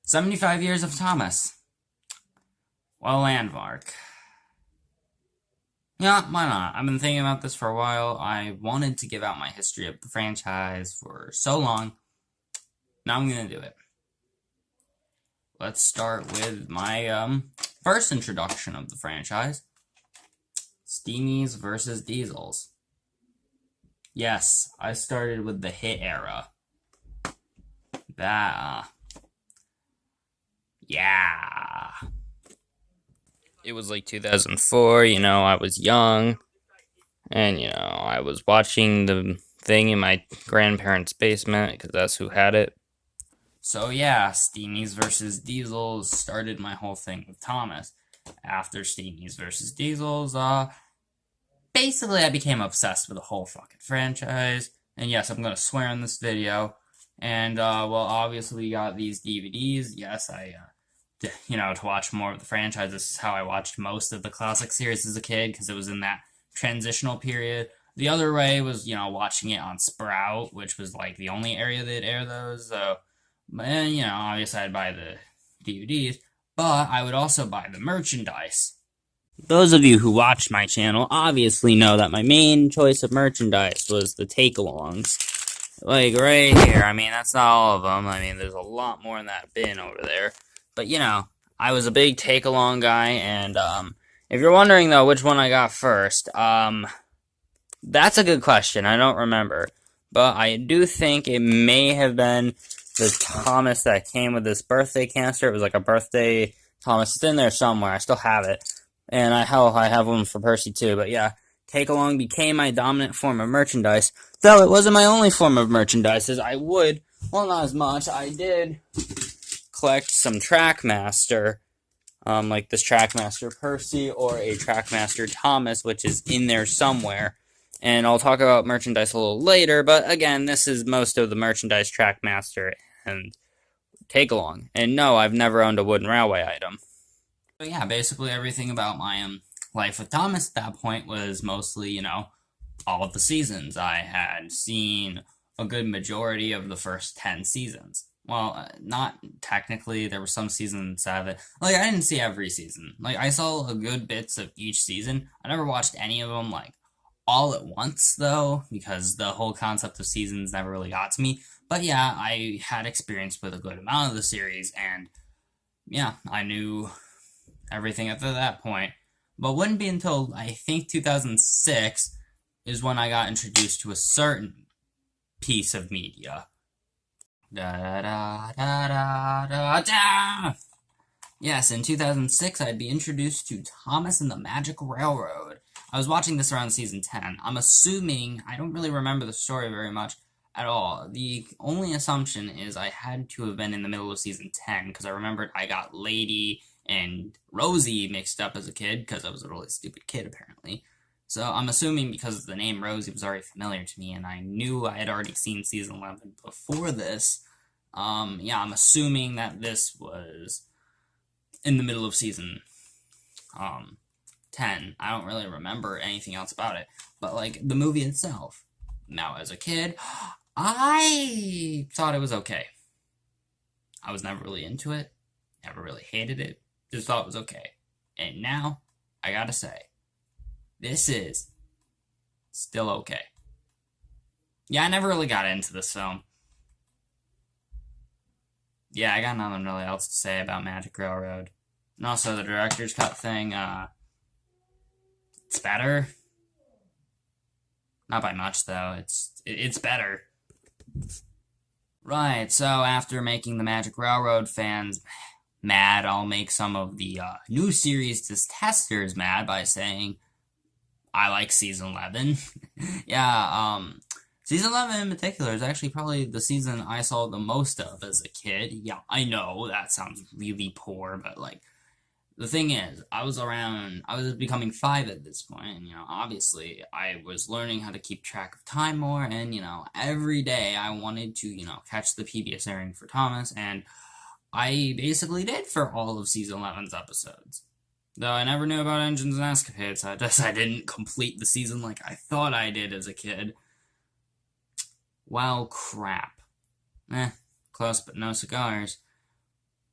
75 Years of Thomas. Well, landmark. Yeah, why not? I've been thinking about this for a while. I wanted to give out my history of the franchise for so long. Now I'm gonna do it. Let's start with my first introduction of the franchise. Steamies versus Diesels. Yes, I started with the hit era. Yeah. It was like 2004, I was young, and, I was watching the thing in my grandparents' basement, because that's who had it. So yeah, Steamies versus Diesels started my whole thing with Thomas. After Steamies versus Diesels, basically I became obsessed with the whole fucking franchise. And yes, I'm gonna swear in this video. And, well, obviously we got these DVDs. Yes, to watch more of the franchise. This is how I watched most of the classic series as a kid, because it was in that transitional period. The other way was, watching it on Sprout, which was, like, the only area that aired those. So, and, obviously I'd buy the DVDs, but I would also buy the merchandise. Those of you who watch my channel obviously know that my main choice of merchandise was the take-alongs. Like, right here. I mean, that's not all of them. I mean, there's a lot more in that bin over there. But, I was a big take-along guy, and, if you're wondering, though, which one I got first, that's a good question. I don't remember. But I do think it may have been the Thomas that came with this birthday canister. It was like a birthday Thomas. It's in there somewhere. I still have it. And I have one for Percy, too. But, yeah, take-along became my dominant form of merchandise. Though it wasn't my only form of merchandise, as I would, well, not as much, I did collect some Trackmaster, like this Trackmaster Percy or a Trackmaster Thomas, which is in there somewhere. And I'll talk about merchandise a little later, but again, this is most of the merchandise Trackmaster and take-along. And no, I've never owned a wooden railway item. But yeah, basically everything about my life with Thomas at that point was mostly, all of the seasons. I had seen a good majority of the first 10 seasons. Well, not technically. There were some seasons of it. Like, I didn't see every season. Like, I saw a good bits of each season. I never watched any of them, like, all at once, though, because the whole concept of seasons never really got to me. But yeah, I had experience with a good amount of the series, and yeah, I knew everything up to that point. But wouldn't be until, I think, 2006 is when I got introduced to a certain piece of media. Da da da da da da. Yes, in 2006, I'd be introduced to Thomas and the Magic Railroad. I was watching this around season 10. I'm assuming, I don't really remember the story very much at all. The only assumption is I had to have been in the middle of season 10, because I remembered I got Lady and Rosie mixed up as a kid, because I was a really stupid kid, apparently. So I'm assuming because the name Rosie was already familiar to me, and I knew I had already seen season 11 before this. Yeah, I'm assuming that this was in the middle of season 10. I don't really remember anything else about it. But, like, the movie itself. Now, as a kid, I thought it was okay. I was never really into it. Never really hated it. Just thought it was okay. And now, I gotta say, this is still okay. Yeah, I never really got into this film. Yeah, I got nothing really else to say about Magic Railroad. And also, the director's cut thing, it's better. Not by much, though. It's better. Right, so after making the Magic Railroad fans mad, I'll make some of the new series testers mad by saying I like season 11. Yeah, season 11 in particular is actually probably the season I saw the most of as a kid. Yeah, I know, that sounds really poor, but, like, the thing is, I was becoming 5 at this point, and, obviously, I was learning how to keep track of time more, and, every day I wanted to, catch the PBS airing for Thomas, and I basically did for all of season 11's episodes. Though I never knew about Engines and Escapades, so I didn't complete the season like I thought I did as a kid. Well, crap. Close but no cigars.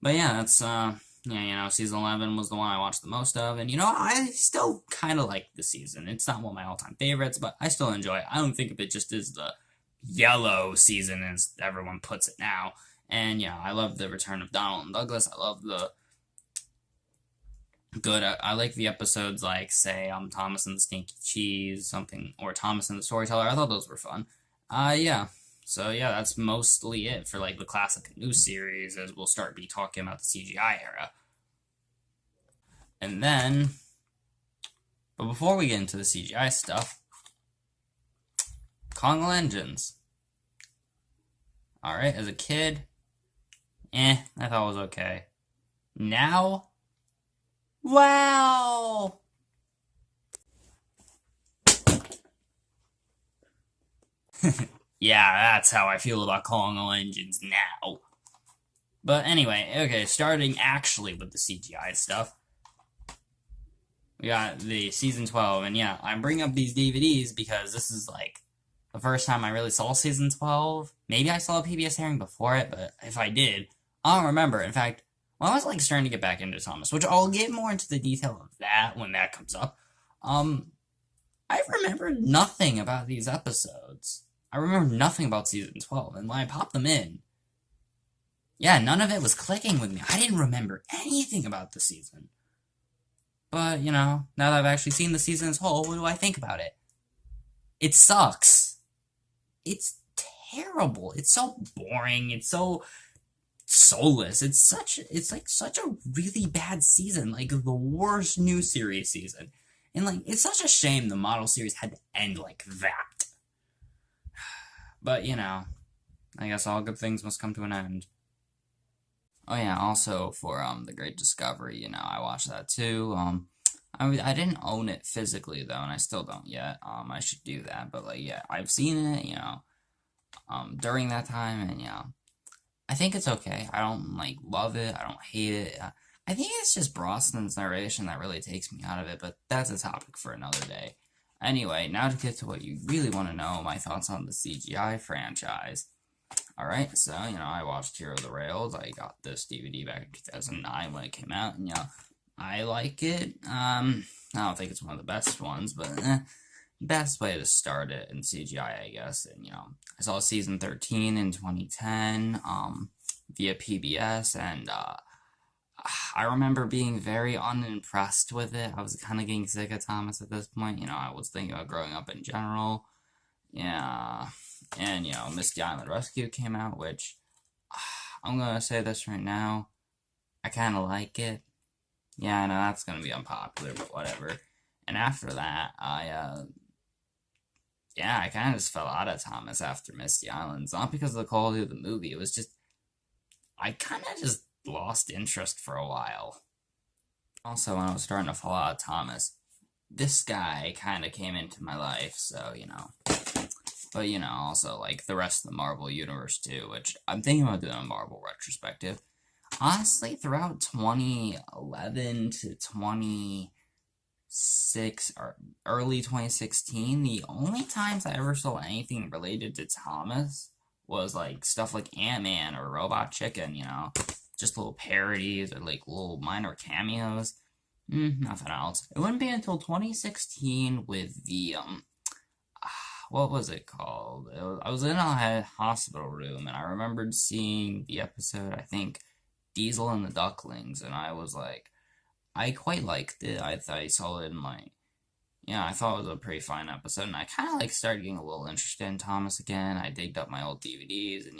But yeah, that's yeah, season 11 was the one I watched the most of, and I still kind of like the season. It's not one of my all-time favorites, but I still enjoy it. I don't think of it just as the yellow season as everyone puts it now. And I love the return of Donald and Douglas. I love the good. I like the episodes like, say, Thomas and the Stinky Cheese, something, or Thomas and the Storyteller. I thought those were fun. Yeah. So yeah, that's mostly it for like the classic new series, as we'll start be talking about the CGI era. And then, but before we get into the CGI stuff, Kong Legends. Alright, as a kid, I thought it was okay. Now, wow! Yeah, that's how I feel about Kong Legends now. But anyway, okay, starting actually with the CGI stuff. We got the season 12, and yeah, I'm bringing up these DVDs because this is like the first time I really saw season 12. Maybe I saw a PBS airing before it, but if I did, I don't remember. In fact, when I was like starting to get back into Thomas, which I'll get more into the detail of that when that comes up, I remember nothing about these episodes. I remember nothing about season 12, and when I popped them in, yeah, none of it was clicking with me. I didn't remember anything about the season. But, now that I've actually seen the season as a whole, what do I think about it? It sucks. It's terrible. It's so boring. It's so soulless. It's like such a really bad season. Like, the worst new series season. And, like, it's such a shame the model series had to end like that. But, I guess all good things must come to an end. Oh yeah, also for the Great Discovery, I watched that too. I didn't own it physically though, and I still don't yet. I should do that, but like yeah, I've seen it, during that time, and I think it's okay. I don't like love it. I don't hate it. I think it's just Brosnan's narration that really takes me out of it, but that's a topic for another day. Anyway, now to get to what you really want to know, my thoughts on the CGI franchise. Alright, so, I watched Hero of the Rails. I got this DVD back in 2009 when it came out, and, I like it. I don't think it's one of the best ones, but, best way to start it in CGI, I guess. And, I saw season 13 in 2010, via PBS, and, I remember being very unimpressed with it. I was kind of getting sick of Thomas at this point. I was thinking about growing up in general. Yeah. And, Misty Island Rescue came out, which, I'm gonna say this right now, I kinda like it. Yeah, I know that's gonna be unpopular, but whatever. And after that, I kinda just fell out of Thomas after Misty Islands. Not because of the quality of the movie, it was just, I kinda just lost interest for a while. Also, when I was starting to fall out of Thomas, this guy kinda came into my life, so, But, also, like, the rest of the Marvel Universe, too, which I'm thinking about doing a Marvel retrospective. Honestly, throughout 2011 to 26, or early 2016, the only times I ever saw anything related to Thomas was, like, stuff like Ant-Man or Robot Chicken, just little parodies or, like, little minor cameos. Nothing else. It wouldn't be until 2016 with the, what was it called? I was in a hospital room, and I remembered seeing the episode, I think, Diesel and the Ducklings, and I was like, I quite liked it. I saw it in I thought it was a pretty fine episode, and I kind of, like, started getting a little interested in Thomas again. I digged up my old DVDs, and,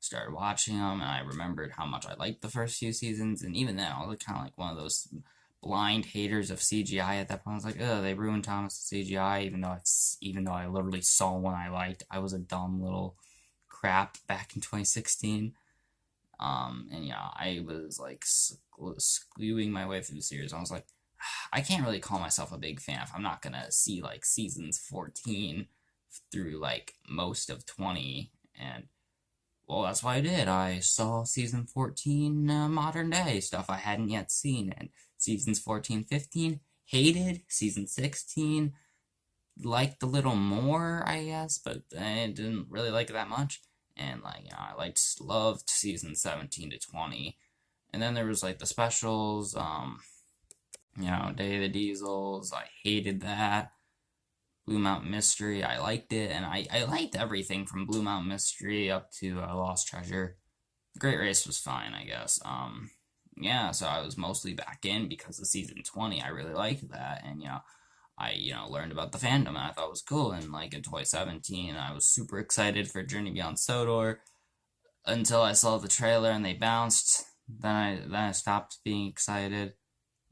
started watching them, and I remembered how much I liked the first few seasons, and even then, I was kind of like one of those blind haters of CGI at that point. I was like, oh, they ruined Thomas' CGI, even though I literally saw one I liked. I was a dumb little crap back in 2016. And I was like skewing my way through the series. I was like, I can't really call myself a big fan if I'm not gonna see like seasons 14 through like most of 20. And well, that's what I did. I saw season 14 modern day stuff I hadn't yet seen, and seasons 14, 15 hated. Season 16 liked a little more, I guess, but I didn't really like it that much. And like, I loved season 17 to 20. And then there was like the specials, Day of the Diesels. I hated that. Blue Mountain Mystery, I liked it, and I liked everything from Blue Mountain Mystery up to Lost Treasure. The Great Race was fine, I guess. Yeah, so I was mostly back in because of season 20. I really liked that, and I learned about the fandom, and I thought it was cool. And like in 2017, I was super excited for Journey Beyond Sodor until I saw the trailer and they bounced. Then I stopped being excited.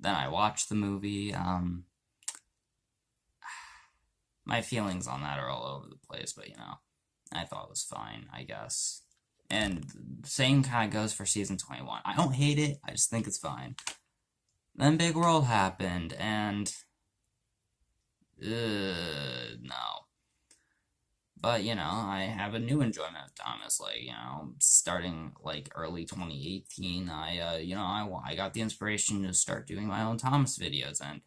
Then I watched the movie. My feelings on that are all over the place, but I thought it was fine, I guess. And same kind of goes for season 21. I don't hate it, I just think it's fine. Then Big World happened, and no. But I have a new enjoyment of Thomas. Like starting like early 2018, I got the inspiration to start doing my own Thomas videos, and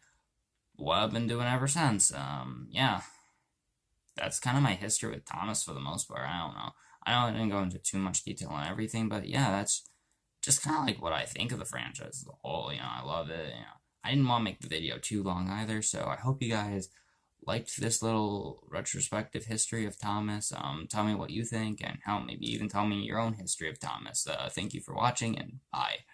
what I've been doing ever since. Yeah, that's kind of my history with Thomas for the most part. I don't know. I know I didn't go into too much detail on everything, but yeah, that's just kind of like what I think of the franchise as a whole. I love it. I didn't want to make the video too long either, so I hope you guys liked this little retrospective history of Thomas. Tell me what you think, and how maybe even tell me your own history of Thomas. Thank you for watching, and bye.